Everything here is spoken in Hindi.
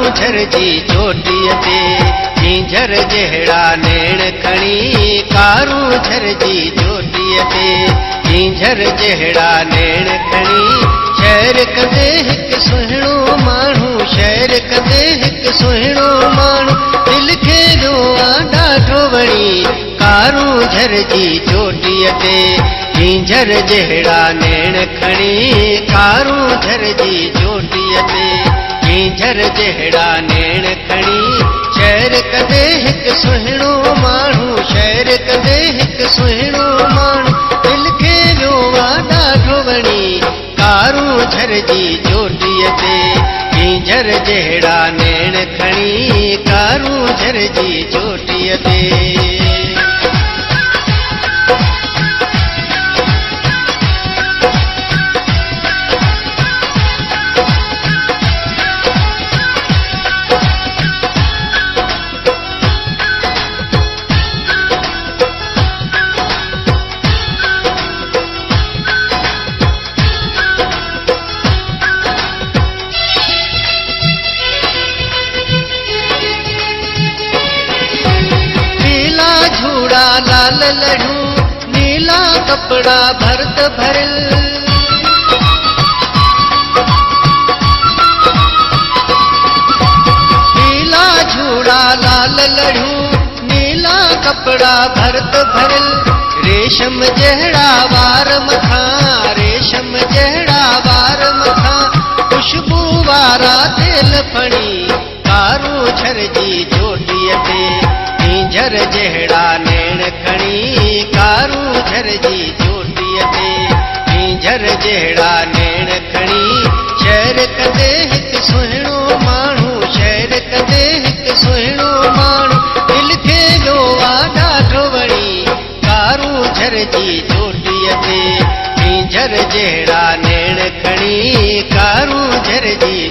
कारूं झर जी चोटीअ ते झींझर जहिड़ा नेण खणी कारूं झर जी चोटीअ ते झींझर जहिड़ा नेण खणी शहर कंदे हिकु सुहिणो माण्हू शहर कंदे हिकु सुहिणो माण्हू दिलि खे ॾियो ॾाढो वणी कारूं झर जी चोटीअ ते झींझर जहिड़ा नेण खणी कारूं झर जी चोटीअ ते झींझर जहिड़ा नेण खणी शहर कंदे हिकु सुहिणो माण्हू शहर कंदे हिकु सुहिणो माण्हू दिलि खे ॾियो ॾाढो वणी कारूं झर जी चोटीअ ते झींझर जहिड़ा नेण खणी कारूं झर जी चोटीअ ते लाल लड़ू नीला कपड़ा भरत भरल नीला झूड़ा लाल लड़ू नीला कपड़ा भरत भरल रेशम जहिड़ा वार मथां रेशम जहिड़ा वार मथां खुशबू वारा तेल फणी कारूं झर जी चोटीअ ते झींझर जहिड़ा नेण खणी कारूं झर जी चोटीअ ते झींझर जहिड़ा नेण खणी शहर कंदे हिकु सुहिणो माण्हू शहर कंदे हिकु सुहिणो माण्हू दिलि खे ॾियो ॾाढो वणी कारूं झर जी चोटीअ ते झींझर जहिड़ा नेण खणी कारूं झर जी